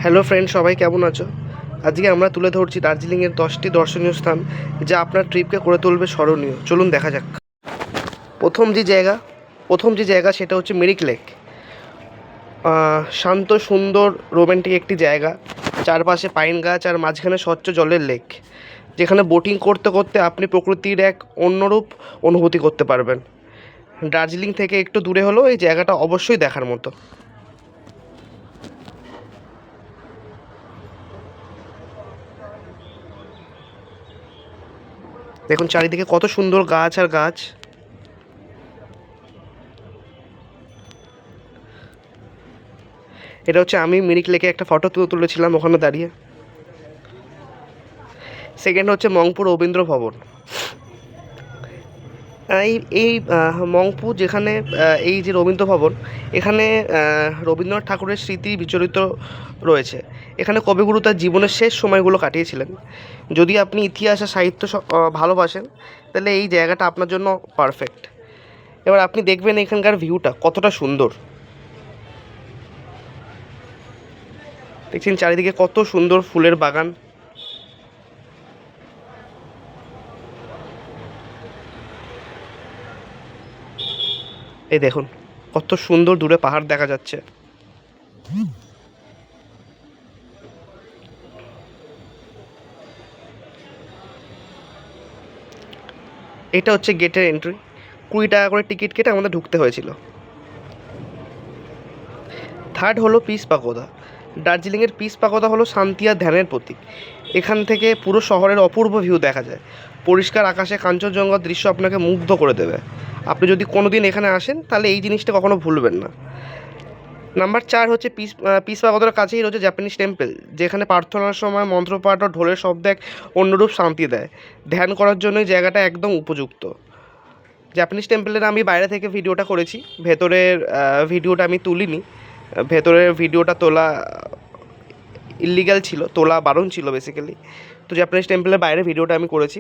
Hello friend, সবাই কেমন আছো? আজকে আমরা তুলে ধরছি দার্জিলিংয়ের 10টি দর্শনীয় স্থান যা আপনার ট্রিপকে করে তুলবে স্মরণীয়। চলুন দেখা যাক। প্রথম যে জায়গা প্রথম যে জায়গা সেটা হচ্ছে মিরিক লেক। শান্ত, সুন্দর, রোম্যান্টিক একটি জায়গা। চারপাশে পাইন গাছ আর মাঝখানে স্বচ্ছ জলের লেক, যেখানে বোটিং করতে করতে আপনি প্রকৃতির এক অন্যরূপ অনুভূতি করতে পারবেন। দার্জিলিং থেকে একটু দূরে হলেও এই জায়গাটা অবশ্যই দেখার মতো। দেখুন চারিদিকে কত সুন্দর গাছ আর গাছ। এটা হচ্ছে আমি মিরিক লেকে একটা ফটো তুলেছিলাম ওখানে দাঁড়িয়ে। সেকেন্ড হচ্ছে মংপু রবীন্দ্র ভবন। এই এই মংপু, যেখানে এই যে রবীন্দ্র ভবন, এখানে রবীন্দ্রনাথ ঠাকুরের স্মৃতি বিচরিত রয়েছে। এখানে কবিগুরু তার জীবনের শেষ সময়গুলো কাটিয়েছিলেন। যদি আপনি ইতিহাস আর সাহিত্য ভালোবাসেন, তাহলে এই জায়গাটা আপনার জন্য পারফেক্ট। এবার আপনি দেখবেন এখানকার ভিউটা কতটা সুন্দর। দেখছেন চারিদিকে কত সুন্দর ফুলের বাগান। এই দেখুন কত সুন্দর দূরে পাহাড় দেখা যাচ্ছে। এটা হচ্ছে গেটের এন্ট্রি। 20 টাকা করে টিকিট কেটে আমাদের ঢুকতে হয়েছিল। থার্ড হলো পিস পাগোদা। দার্জিলিংয়ের পিস পাগোদা হলো শান্তি আর ধ্যানের প্রতীক। এখান থেকে পুরো শহরের অপূর্ব ভিউ দেখা যায়। পরিষ্কার আকাশে কাঞ্চনজঙ্ঘার দৃশ্য আপনাকে মুগ্ধ করে দেবে। আপনি যদি কোনো দিন এখানে আসেন, তাহলে এই জিনিসটা কখনো ভুলবেন না। নাম্বার 4 হচ্ছে পিস পাগোদার কাছেই রয়েছে জাপানিজ টেম্পল, যেখানে প্রার্থনার সময় মন্ত্রপাঠ ও ঢোলের শব্দ এক অন্যরূপ শান্তি দেয়। ধ্যান করার জন্য এই জায়গাটা একদম উপযুক্ত। জাপানিজ টেম্পলের আমি বাইরে থেকে ভিডিওটা করেছি, ভেতরের ভিডিওটা আমি তুলিনি। ভেতরের ভিডিওটা তোলা ইল্লিগ্যাল ছিল, তোলা বারণ ছিল বেসিক্যালি। তো জাপানিজ টেম্পলের বাইরে ভিডিওটা আমি করেছি।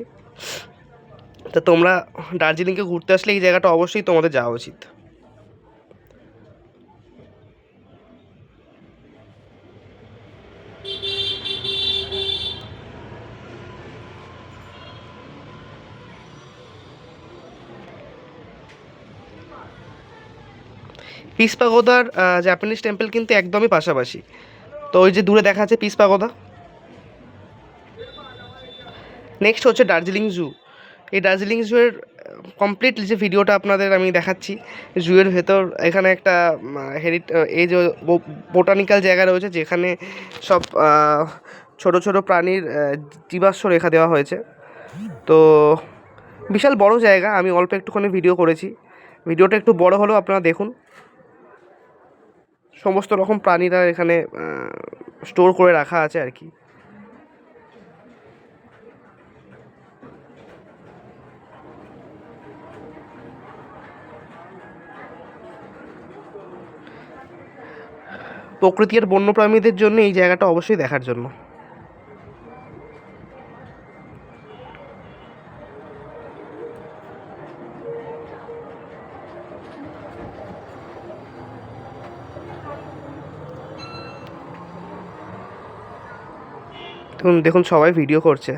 তো তোমরা দার্জিলিংকে ঘুরতে আসলে এই জায়গাটা অবশ্যই তোমাদের যাওয়া উচিত। পিস পাগোদার জাপানিজ টেম্পল কিন্তু একদমই পাশাপাশি। তো ওই যে দূরে দেখা যাচ্ছে পিস পাগোদা। নেক্সট হচ্ছে দার্জিলিং জু। এই দার্জিলিং জুয়ের কমপ্লিট যে ভিডিওটা আপনাদের আমি দেখাচ্ছি। জুয়ের ভেতর এখানে একটা এই যে বোটানিক্যাল জায়গা রয়েছে, যেখানে সব ছোটো ছোটো প্রাণীর জীবাশ্ম রেখা দেওয়া হয়েছে। তো বিশাল বড় জায়গা, আমি অল্প একটুখানি ভিডিও করেছি। ভিডিওটা একটু বড় হলেও আপনারা দেখুন। সমস্ত রকম প্রাণীরা এখানে স্টোর করে রাখা আছে আর কি। প্রকৃতি আর বন্যপ্রাণীদের জন্য এই জায়গাটা অবশ্যই দেখার জন্য। দেখুন দেখুন সবাই ভিডিও করছে।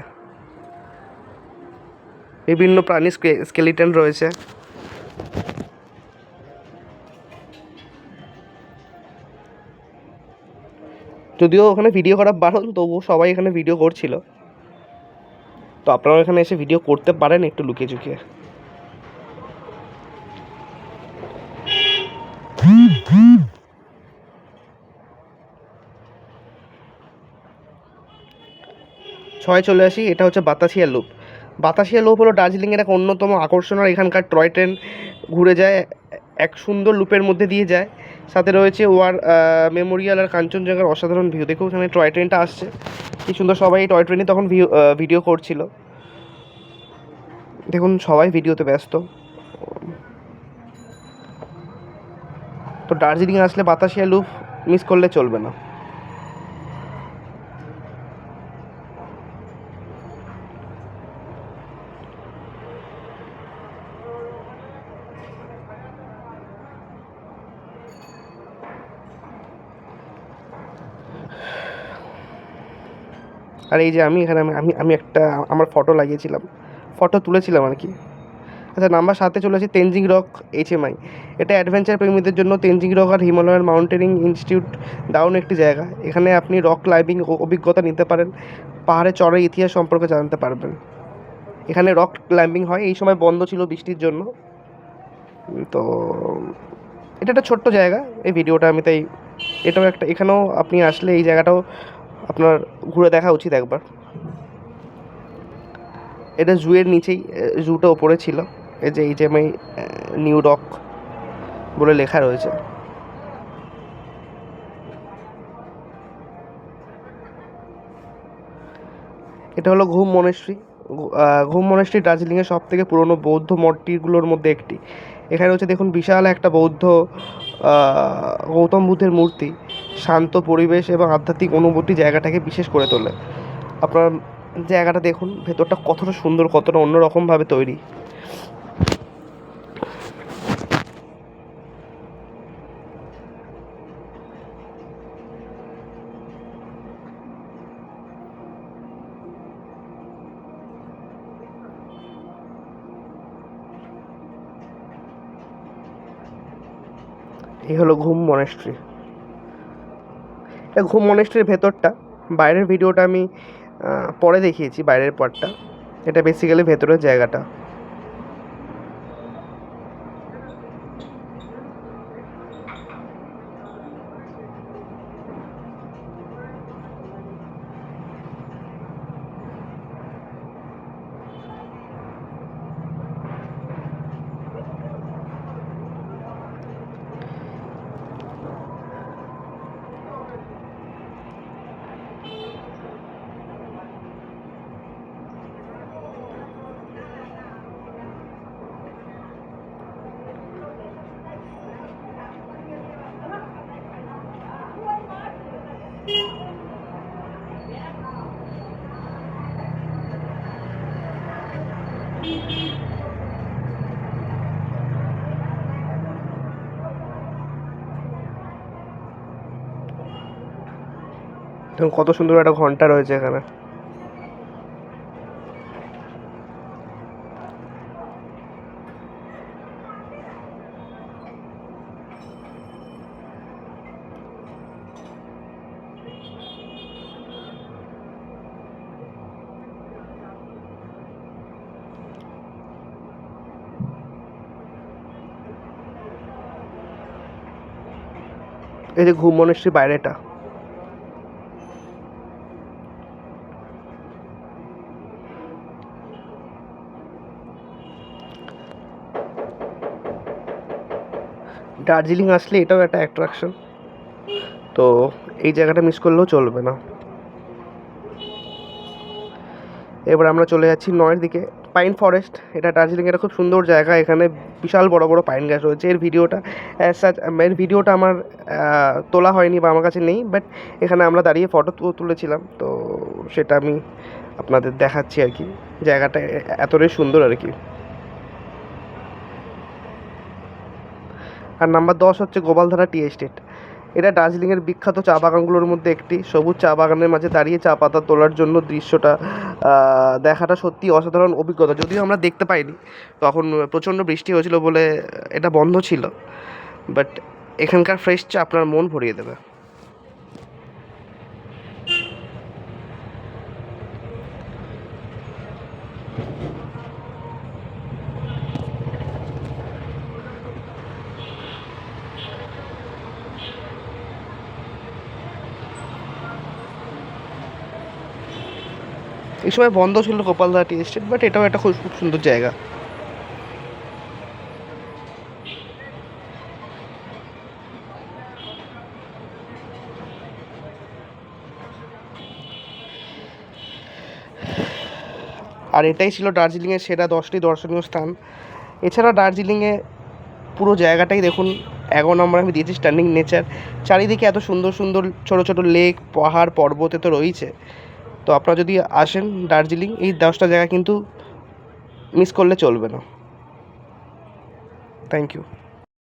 বিভিন্ন প্রাণী স্কেলিটন রয়েছে। যদিও ওখানে ভিডিও করা বারণ, তবুও সবাই এখানে ভিডিও করছিল। তো আপনারাও এখানে এসে ভিডিও করতে পারেন একটু লুকিয়ে চুকিয়ে। ছয় চলে আসি, এটা হচ্ছে বাতাসিয়া লুপ। বাতাসিয়া লুপ হলো দার্জিলিংয়ের এক অন্যতম আকর্ষণ। আর এখানকার টয় ট্রেন ঘুরে যায়, এক সুন্দর লুপের মধ্যে দিয়ে যায়। সাথে রয়েছে ওয়ার মেমোরিয়াল আর কাঞ্চনজঙ্ঘার অসাধারণ ভিউ। দেখুন এখানে টয় ট্রেনটা আসছে, কি সুন্দর। সবাই এই টয় ট্রেনে তখন ভিডিও করছিল। দেখুন সবাই ভিডিওতে ব্যস্ত। তো দার্জিলিং আসলে বাতাসিয়া লুপ মিস করলে চলবে না। আর এই যে আমি এখানে আমি আমি একটা আমার ফটো লাগিয়েছিলাম, ফটো তুলেছিলাম আর কি। আচ্ছা, নাম্বার 7-এ চলেছে তেনজিং রক HMI। এটা অ্যাডভেঞ্চার প্রেমীদের জন্য তেনজিং রক আর হিমালয়ান মাউন্টেনিং ইনস্টিটিউট দারুণ একটি জায়গা। এখানে আপনি রক ক্লাইম্বিং অভিজ্ঞতা নিতে পারেন, পাহাড়ে চড়ার ইতিহাস সম্পর্কে জানতে পারবেন। এখানে রক ক্লাইম্বিং হয়, এই সময় বন্ধ ছিল বৃষ্টির জন্য। তো এটা একটা ছোট্ট জায়গা, এই ভিডিওটা আমি তাই এটাও একটা, এখানেও আপনি আসলে এই জায়গাটাও আপনার ঘুরে দেখা উচিত একবার। এটা জুয়ের নিচেই, জুটা ওপরে ছিল। এই যে HMI নিউ রক বলে লেখা রয়েছে। এটা হলো ঘুম মনেস্ট্রি। ঘুম মনেস্ট্রি দার্জিলিংয়ের সব থেকে পুরনো বৌদ্ধ মঠটিগুলোর মধ্যে একটি। এখানে হচ্ছে দেখুন বিশাল একটা বৌদ্ধ গৌতম বুদ্ধের মূর্তি। শান্ত পরিবেশ এবং আধ্যাত্মিক অনুভূতি জায়গাটাকে বিশেষ করে তোলে। আপনার জায়গাটা দেখুন ভেতরটা কতটা সুন্দর, কতটা অন্যরকমভাবে তৈরি। এই হলো ঘুম মনেস্ট্রি। এটা ঘুম মনেস্ট্রির ভেতরটা। বাইরের ভিডিওটা আমি পরে দেখিয়েছি, বাইরের পার্টটা। এটা বেসিক্যালি ভেতরের জায়গাটা। দেখুন কত সুন্দর একটা ঘন্টা রয়েছে এখানে। এই যে ঘুম মনেস্ট্রির বাইরেটা। দার্জিলিং আসলে এটাও একটা অ্যাট্রাকশন, তো এই জায়গাটা মিস করলেও চলবে না। এবার আমরা চলে যাচ্ছি 9-এর দিকে। পাইন ফরেস্ট, এটা দার্জিলিংয়ের একটা খুব সুন্দর জায়গা। এখানে বিশাল বড় বড় পাইন গাছ রয়েছে। এর ভিডিওটা আমার তোলা হয়নি বা আমার কাছে নেই, বাট এখানে আমরা দাঁড়িয়ে ফটো তুলেছিলাম, তো সেটা আমি আপনাদের দেখাচ্ছি আর কি। জায়গাটা এতটাই সুন্দর আর কি। আর নাম্বার 10 হচ্ছে গোপালধারা টি এস্টেট। এটা দার্জিলিংয়ের বিখ্যাত চা বাগানগুলোর মধ্যে একটি। সবুজ চা বাগানের মাঝে দাঁড়িয়ে চা পাতা তোলার জন্য দৃশ্যটা দেখাটা সত্যিই অসাধারণ অভিজ্ঞতা। যদিও আমরা দেখতে পাইনি, তখন প্রচণ্ড বৃষ্টি হয়েছিল বলে এটা বন্ধ ছিল, বাট এখানকার ফ্রেশ চা আপনার মন ভরিয়ে দেবে। এই সময় বন্ধ ছিল গোপালধারা টি এস্টেট, বাট এটাও একটা খুব খুব সুন্দর জায়গা। আর এটাই ছিল দার্জিলিংয়ের সেরা 10টি দর্শনীয় স্থান। এছাড়া দার্জিলিংয়ে পুরো জায়গাটাই দেখুন, 11 নম্বর আমি দিয়েছি স্ট্যান্ডিং নেচার। চারিদিকে এত সুন্দর সুন্দর ছোটো ছোটো লেক, পাহাড়, পর্বতে তো রয়েছে। তো আপনারা যদি আসেন দার্জিলিং, এই 10টা জায়গা কিন্তু মিস করলে চলবে না। Thank you.